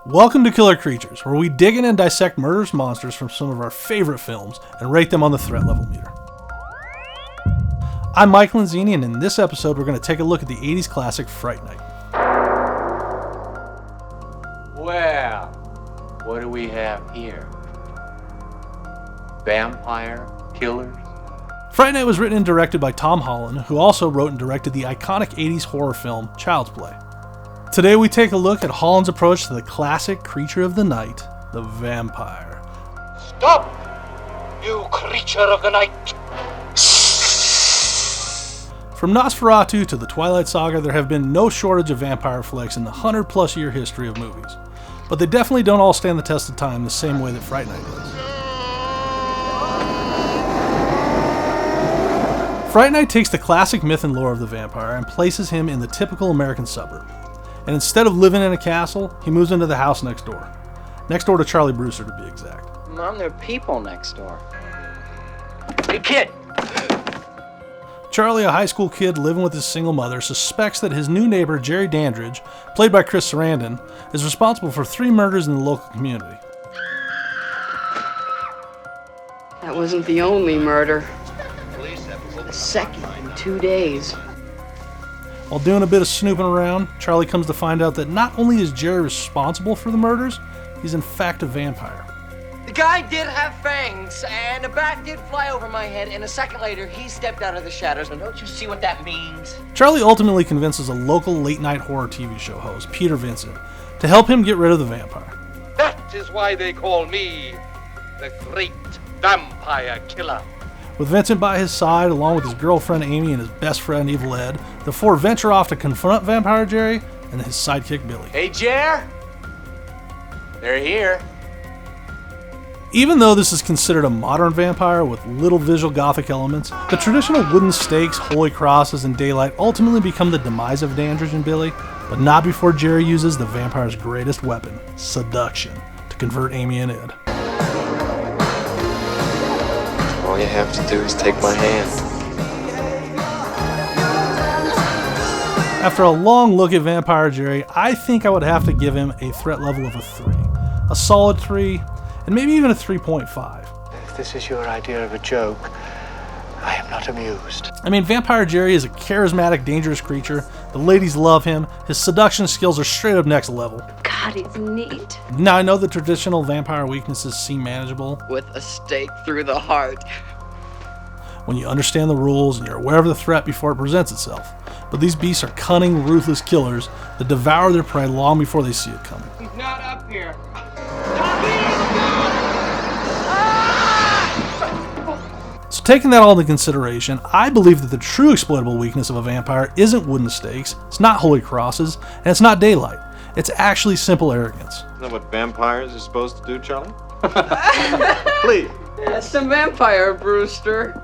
Welcome to Killer Creatures, where we dig in and dissect murderous monsters from some of our favorite films and rate them on the threat level meter. I'm Mike Lanzini, and in this episode we're going to take a look at the 80s classic Fright Night. Well, what do we have here? Vampire killers? Fright Night was written and directed by Tom Holland, who also wrote and directed the iconic 80s horror film Child's Play. Today we take a look at Holland's approach to the classic creature of the night, the vampire. Stop, you creature of the night! From Nosferatu to the Twilight Saga, there have been no shortage of vampire flicks in the 100-plus year history of movies. But they definitely don't all stand the test of time the same way that Fright Night does. Fright Night takes the classic myth and lore of the vampire and places him in the typical American suburb. And instead of living in a castle, he moves into the house next door. Next door to Charlie Brewster, to be exact. Mom, there are people next door. Hey, kid! Charlie, a high school kid living with his single mother, suspects that his new neighbor, Jerry Dandridge, played by Chris Sarandon, is responsible for 3 murders in the local community. That wasn't the only murder. The second in 2 days. While doing a bit of snooping around, Charlie comes to find out that not only is Jerry responsible for the murders, he's in fact a vampire. The guy did have fangs, and a bat did fly over my head, and a second later, he stepped out of the shadows. Now, don't you see what that means? Charlie ultimately convinces a local late-night horror TV show host, Peter Vincent, to help him get rid of the vampire. That is why they call me the Great Vampire Killer. With Vincent by his side, along with his girlfriend Amy and his best friend Evil Ed, the 4 venture off to confront Vampire Jerry and his sidekick Billy. Hey, Jer! They're here. Even though this is considered a modern vampire with little visual gothic elements, the traditional wooden stakes, holy crosses, and daylight ultimately become the demise of Dandridge and Billy, but not before Jerry uses the vampire's greatest weapon, seduction, to convert Amy and Ed. All you have to do is take my hand. After a long look at Vampire Jerry, I think I would have to give him a threat level of a 3. A solid 3, and maybe even a 3.5. If this is your idea of a joke, I am not amused. I mean, Vampire Jerry is a charismatic, dangerous creature. The ladies love him. His seduction skills are straight up next level. God, he's neat. Now, I know the traditional vampire weaknesses seem manageable With a stake through the heart. when you understand the rules and you're aware of the threat before it presents itself. But these beasts are cunning, ruthless killers that devour their prey long before they see it coming. He's not up here. So taking that all into consideration, I believe that the true exploitable weakness of a vampire isn't wooden stakes, it's not holy crosses, and it's not daylight. It's actually simple arrogance. Isn't that what vampires are supposed to do, Charlie? Please. That's the vampire, Brewster.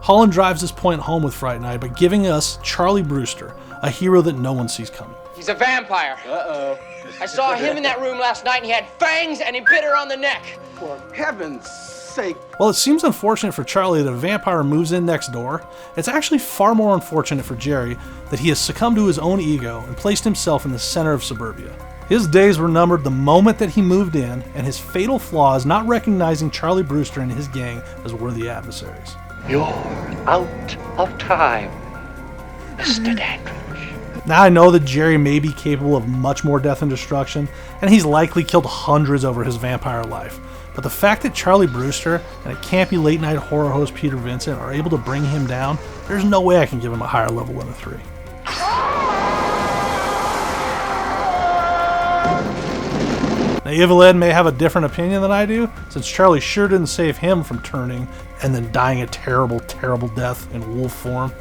Holland drives this point home with Fright Night by giving us Charlie Brewster, a hero that no one sees coming. He's a vampire. Uh-oh. I saw him in that room last night, and he had fangs, and he bit her on the neck. For heaven's sake. While it seems unfortunate for Charlie that a vampire moves in next door, it's actually far more unfortunate for Jerry that he has succumbed to his own ego and placed himself in the center of suburbia. His days were numbered the moment that he moved in, and his fatal flaw is not recognizing Charlie Brewster and his gang as worthy adversaries. You're out of time, Mr. Dandridge. Now I know that Jerry may be capable of much more death and destruction, and he's likely killed hundreds over his vampire life. But the fact that Charlie Brewster and a campy late-night horror host Peter Vincent are able to bring him down, there's no way I can give him a higher level than a 3. Now, Evil Ed may have a different opinion than I do, since Charlie sure didn't save him from turning and then dying a terrible, terrible death in wolf form.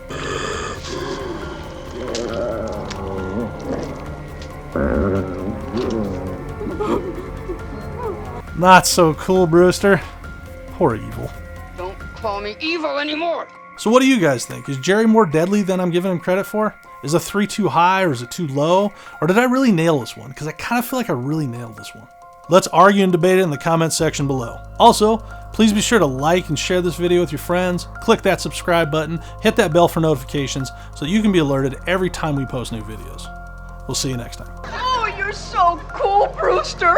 Not so cool, Brewster. Poor Evil. Don't call me evil anymore. So what do you guys think? Is Jerry more deadly than I'm giving him credit for? Is a 3 too high or is it too low? Or did I really nail this one? Because I kind of feel like I really nailed this one. Let's argue and debate it in the comments section below. Also, please be sure to like and share this video with your friends, click that subscribe button, hit that bell for notifications so that you can be alerted every time we post new videos. We'll see you next time. Oh, you're so cool, Brewster.